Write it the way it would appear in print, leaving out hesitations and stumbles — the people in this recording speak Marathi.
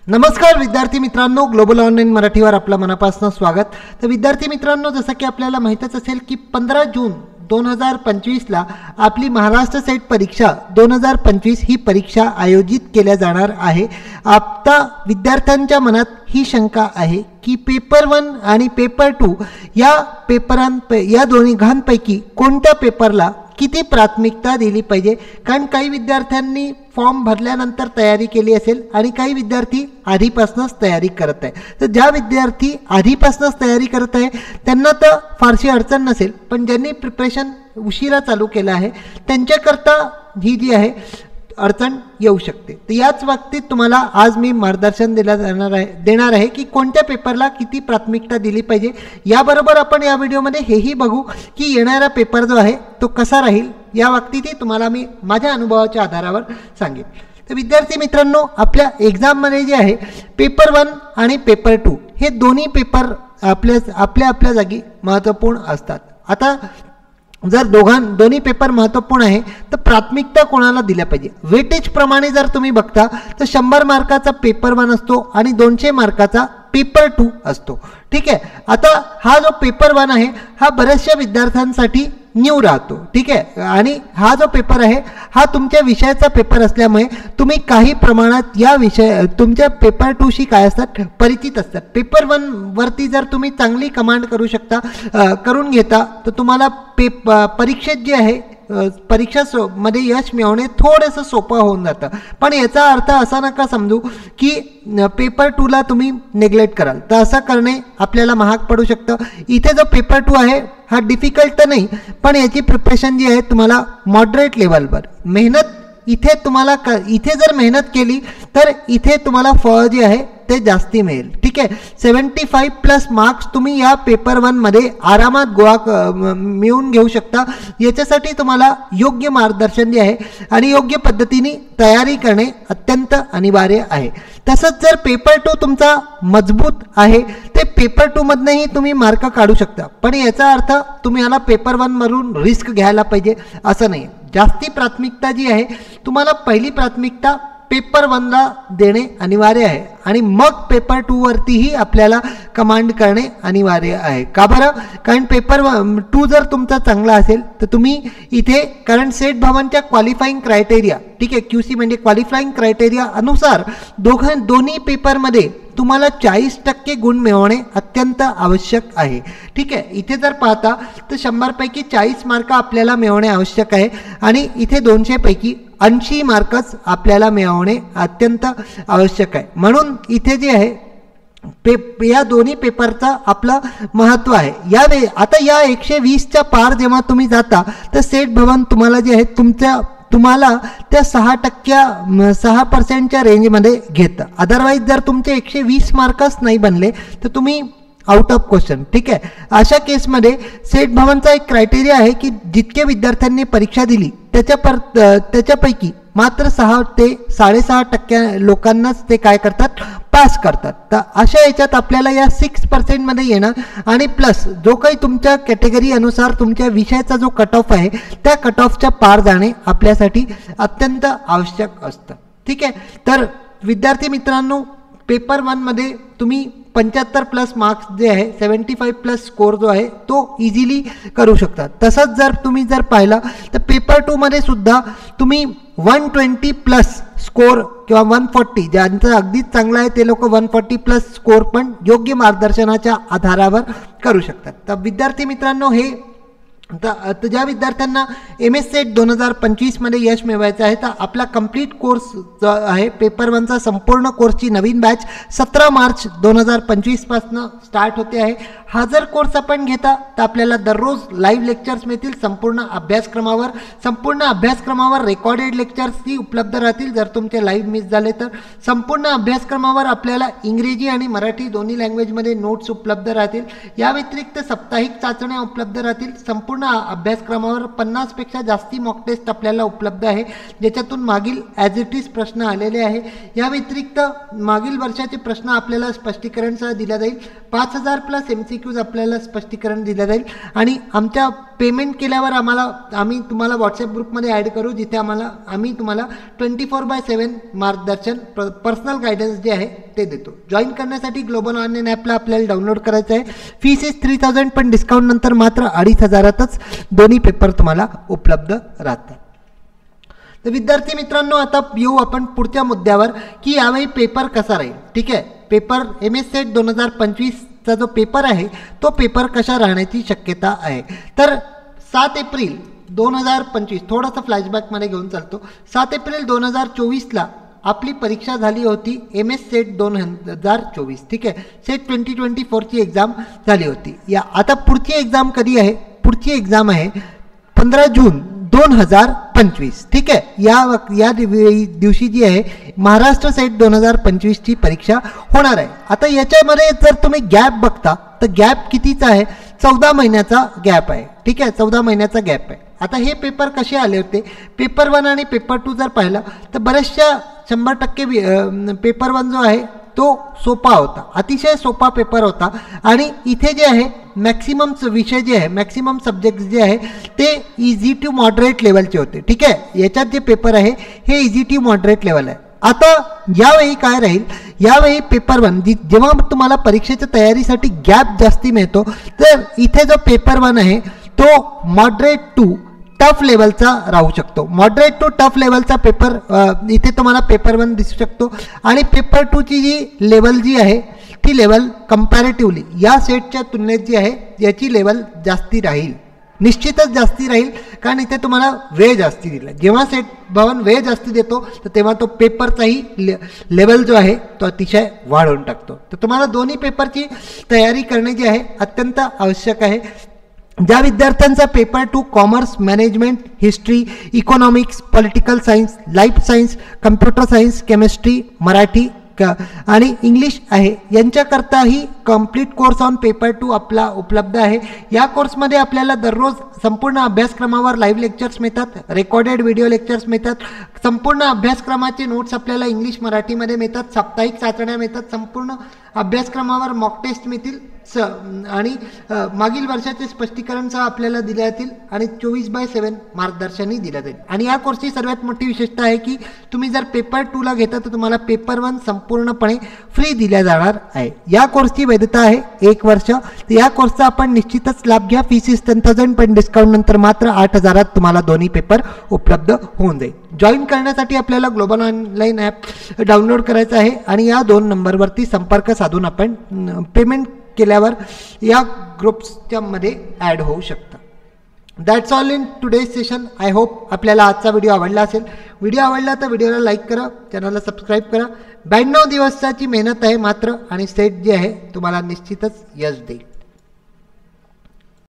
नमस्कार विद्यार्थी मित्रांनो, ग्लोबल ऑनलाईन मराठीवर आपलं मनापासून स्वागत। तर विद्यार्थी मित्रांनो, जसं की आपल्याला माहितच असेल की 15 जून 2025ला आपली महाराष्ट्र सेट परीक्षा 2025 ही परीक्षा आयोजित केल्या जाणार आहे। आता विद्यार्थ्यांच्या मनात ही शंका आहे की पेपर 1 आणि पेपर 2 या दोन्हींपैकी कोणत्या पेपरला किती प्राथमिकता दिली पाहिजे। कारण काही विद्यार्थ्यांनी फॉर्म भरल्यानंतर तयारी केली असेल आणि काही विद्यार्थी आधीपासूनच तयारी करत आहे। तर ज्या विद्यार्थी आधीपासूनच तयारी करत आहे त्यांना तर फारशी अडचण नसेल, पण ज्यांनी प्रिपरेशन उशिरा चालू केलं आहे त्यांच्याकरता ही जी आहे अडचण येऊ शकते। तर याच बाबतीत तुम्हाला आज मी मार्गदर्शन देणार आहे की कोणत्या पेपरला किती प्राथमिकता दिली पाहिजे। याबरोबर आपण या व्हिडिओमध्ये हेही बघू की येणारा पेपर जो आहे तो कसा राहील, या बाबतीतही तुम्हाला मी माझ्या अनुभवाच्या आधारावर सांगेन। तर विद्यार्थी मित्रांनो, आपल्या एक्झाममध्ये जे आहे पेपर 1 आणि पेपर 2 हे दोन्ही पेपर आपल्या जागी महत्त्वपूर्ण असतात। आता जर दोन्ही पेपर महत्त्वपूर्ण आहे तर प्राथमिकता कोणाला दिल्या पाहिजे। वेटेज प्रमाणे जर तुम्ही बघता तर 100 मार्काचा पेपर 1 असतो आणि 200 मार्काचा पेपर 2 असतो। ठीक आहे, आता हा जो पेपर 1 आहे हा बऱ्याचशा विद्यार्थ्यांसाठी न्यू राहतो। ठीक आहे, आणि हा जो पेपर आहे हा तुमच्या विषयाचा पेपर असल्यामुळे तुम्ही काही प्रमाणात या तुमच्या पेपर 2 शी काय असतात परिचित असतात। पेपर 1 वरती जर तुम्ही चांगली कमांड करून घेता तर तुम्हाला परीक्षेत जे आहे मध्ये यश मिळवणे थोडंसं सोपं होऊन जातं। पण याचा अर्थ असा नका समजू की पेपर 2 ला तुम्ही नेग्लेक्ट कराल, तर असं करणे आपल्याला महाग पडू शकतं। इथे जो पेपर 2 आहे हा डिफिकल्ट तर नाही, पण याची प्रिपरेशन जी आहे तुम्हाला मॉडरेट लेवलवर इथे जर मेहनत केली तर इथे तुम्हाला फळ जे आहे ते जास्ती मिळेल। ठीक आहे, 75+ मार्क्स तुम्ही या पेपर 1 मध्ये आरामात मिळवून घेऊ शकता। याच्यासाठी तुम्हाला योग्य मार्गदर्शन जे आहे आणि योग्य पद्धतीने तयारी करणे अत्यंत अनिवार्य आहे। तसंच जर पेपर 2 तुमचा मजबूत आहे ते पेपर 2 मधनंही तुम्ही मार्क काढू शकता, पण याचा अर्थ तुम्ही याला पेपर 1 मधून रिस्क घ्यायला पाहिजे असं नाही। जास्ती प्राथमिकता जी आहे तुम्हाला पहिली प्राथमिकता पेपर 1 ला देणे अनिवार्य आहे आणि मग पेपर 2 वरतीही आपल्याला कमांड करणे अनिवार्य आहे। का बरं? कारण पेपर 2 जर तुमचा चांगला असेल तर तुम्ही इथे कारण सेट भवनच्या क्वालिफाईंग क्रायटेरिया, ठीक आहे, QC म्हणजे क्वालिफाईंग क्रायटेरिया अनुसार दोन्ही पेपरमध्ये तुम्हाला 40% गुण मिळवणे अत्यंत आवश्यक आहे। ठीक आहे, इथे जर पाहता तर 100 पैकी 40 मार्क आपल्याला मिळवणे आवश्यक आहे आणि इथे 200 पैकी 80 मार्कच आपल्याला मिळवणे अत्यंत आवश्यक आहे। म्हणून इथे जे आहे या दोन्ही पेपरचा आपलं महत्त्व आहे। आता या 120च्या पार जेव्हा तुम्ही जाता तर सेट भवन तुम्हाला जे आहे तुम्हाला त्या 6% रेंजमध्ये घेतं। अदरवाईज जर तुमचे 120 मार्कच नाही बनले तर तुम्ही आउट ऑफ क्वेश्चन। ठीक आहे, अशा केसमध्ये सेट भवनचा एक क्रायटेरिया आहे की जितके विद्यार्थ्यांनी परीक्षा दिली त्याच्यापैकी मात्र 6 ते 6.5% लोकांनाच ते काय करतात पास करतात। तर अशा याच्यात आपल्याला या 6% मध्ये येणं आणि प्लस जो काही तुमच्या कॅटेगरी अनुसार तुमच्या विषयाचा जो कट ऑफ आहे त्या कट ऑफच्या पार जाणे आपल्यासाठी अत्यंत आवश्यक असतं। ठीक आहे, तर विद्यार्थी मित्रांनो, पेपर 1 मध्ये तुम्ही 75+ मार्क्स जे आहे 75+ स्कोर जो आहे तो इझिली करू शकता। तसंच जर तुम्ही पाहिलं तर पेपर 2 मध्ये सुद्धा तुम्ही 120+ स्कोर किंवा 140, ज्यांचं अगदीच चांगलं आहे ते लोक 140+ स्कोर पण योग्य मार्गदर्शनाच्या आधारावर करू शकतात। तर विद्यार्थी मित्रांनो, हे तर ज्या विद्यार्थ्यांना MS सेट 2025 मध्ये यश मिळवायचं आहे तर आपला कंप्लीट कोर्स जो आहे पेपर 1 चा संपूर्ण कोर्सची नवीन बॅच 17 मार्च 2025 पासून स्टार्ट होते आहे। हा जर कोर्स आपण घेता तर आपल्याला दररोज लाईव्ह लेक्चर्स मिळतील संपूर्ण अभ्यासक्रमावर रेकॉर्डेड लेक्चर्सही उपलब्ध राहतील जर तुमचे लाईव्ह मिस झाले तर। संपूर्ण अभ्यासक्रमावर आपल्याला इंग्रजी आणि मराठी दोन्ही लँग्वेजमध्ये नोट्स उपलब्ध राहतील। या व्यतिरिक्त साप्ताहिक चाचण्या उपलब्ध राहतील। संपूर्ण अभ्यासक्रमावर 50 पेक्षा जास्ती मॉक टेस्ट आपल्याला उपलब्ध आहे, ज्याच्यातून मागील ॲज इट इज प्रश्न आलेले आहे। या व्यतिरिक्त मागील वर्षाचे प्रश्न आपल्याला स्पष्टीकरणसह दिल्या जाईल। 5000+ MCQs आपल्याला स्पष्टीकरण दिलं जाईल आणि आमच्या पेमेंट केल्यावर आम्ही तुम्हाला व्हॉट्सअप ग्रुपमध्ये ॲड करू, जिथे आम्ही तुम्हाला 24/7 मार्गदर्शन पर्सनल गायडन्स जे आहे ते देतो. जॉईन करण्यासाठी ग्लोबल ऑनलाईन ॲपला आपल्याला डाउनलोड करायचं आहे. फीस इज 3000, पण डिस्काउंट नंतर मात्र 2500तच दोन्ही पेपर तुम्हाला उपलब्ध राहतात. तर विद्यार्थी मित्रांनो, आता येऊ आपण पुढच्या मुद्द्यावर की यावेळी पेपर कसा राहील. ठीक आहे, पेपर MS सेट 2025चा जो पेपर आहे तो पेपर कशा राहण्याची शक्यता आहे. तर 7 एप्रिल 2025, थोडासा फ्लॅशबॅकमध्ये घेऊन चालतो. 7 एप्रिल 2024ला आपली परीक्षा झाली होती MS सेट 2024. ठीक आहे, सेट 2024ची एक्झाम झाली होती. आता पुढची एक्झाम कधी आहे? पुढची एक्झाम आहे 15 जून 2025. ठीक आहे, या दिवशी जी आहे महाराष्ट्र सेट 2025ची परीक्षा होणार आहे. आता याच्यामध्ये जर तुम्ही गॅप बघता तर गॅप कितीचा आहे? 14 महिन्याचा गॅप आहे. ठीक आहे, 14 महिन्याचा गॅप आहे. आता हे पेपर कसे आले होते? पेपर 1 आणि पेपर 2 जर पाहिलं तर बऱ्याचशा 100% पेपर 1 जो आहे तो सोपा होता, अतिशय सोपा पेपर होता. आणि इथे जे आहे मॅक्सिमम विषय जे आहे, मॅक्सिमम सब्जेक्ट जे आहे ते इझी टू मॉडरेट लेवलचे होते. ठीक आहे, याच्यात जे पेपर आहे हे इझी टू मॉडरेट लेवल आहे. आता यावेळी काय राहील? यावेळी पेपर 1 जेव्हा तुम्हाला परीक्षेच्या तयारीसाठी गॅप जास्ती मिळतो, तर इथे जो पेपर 1 आहे तो मॉडरेट टू टफ लेवलचा राहू शकतो. मॉडरेट टू टफ लेवलचा पेपर इथे तुम्हाला पेपर 1 दिसू शकतो. आणि पेपर 2ची जी लेवल जी आहे ती लेवल कंपॅरेटिव्हली या सेटच्या तुलनेत जी आहे याची लेवल जास्ती राहील, निश्चितच जास्ती राहील. कारण इथे तुम्हाला वेळ जास्ती दिला. जेव्हा सेट भवन वेळ जास्ती देतो तर तेव्हा तो पेपरचाही लेवल जो आहे तो अतिशय वाढवून टाकतो. तर तुम्हाला दोन्ही पेपरची तयारी करणे जे आहे अत्यंत आवश्यक आहे. ज्या विद्यार्थ्यांचा paper 2 commerce, management, history, economics, political science, life science, computer science, chemistry, Marathi आणि इंग्लिश आहे, यांच्याकरताही कंप्लीट कोर्स ऑन पेपर 2 आपला उपलब्ध आहे. या कोर्समध्ये आपल्याला दररोज संपूर्ण अभ्यासक्रमावर लाईव्ह लेक्चर्स मिळतात, रेकॉर्डेड व्हिडिओ लेक्चर्स मिळतात, संपूर्ण अभ्यासक्रमाचे नोट्स आपल्याला इंग्लिश मराठीमध्ये मिळतात, साप्ताहिक चाचण्या मिळतात, संपूर्ण अभ्यासक्रमावर मॉक टेस्ट मिळतील आणि मागील वर्षाचे स्पष्टीकरणसह आपल्याला दिले जातील आणि 24/7 मार्गदर्शनही दिलं जाईल. आणि या कोर्सची सर्वात मोठी विशेषता आहे की तुम्ही जर पेपर 2ला घेता तर तुम्हाला पेपर 1 संपूर्णपणे फ्री दिल्या जाणार आहे. या कोर्सची वैधता आहे 1 वर्ष. तर या कोर्सचा आपण निश्चितच लाभ घ्या. फीस इज 10,000, पण डिस्काउंट नंतर मात्र 8,000त तुम्हाला दोन्ही पेपर उपलब्ध होऊन जाईल. जॉईन करण्यासाठी आपल्याला ग्लोबल ऑनलाईन ॲप डाउनलोड करायचं आहे आणि या 2 नंबरवरती संपर्क साधून आपण पेमेंट केल्यावर या ग्रुप्सच्या मध्ये ॲड होऊ शकता. That's all in today's session. I hope आपल्याला आजचा व्हिडिओ आवडला असेल. व्हिडिओ आवडला तर व्हिडिओला लाईक करा, चॅनलला सबस्क्राईब करा. 92 दिवसाची मेहनत आहे मात्र, आणि सेट जे आहे तुम्हाला निश्चितच यश देईल.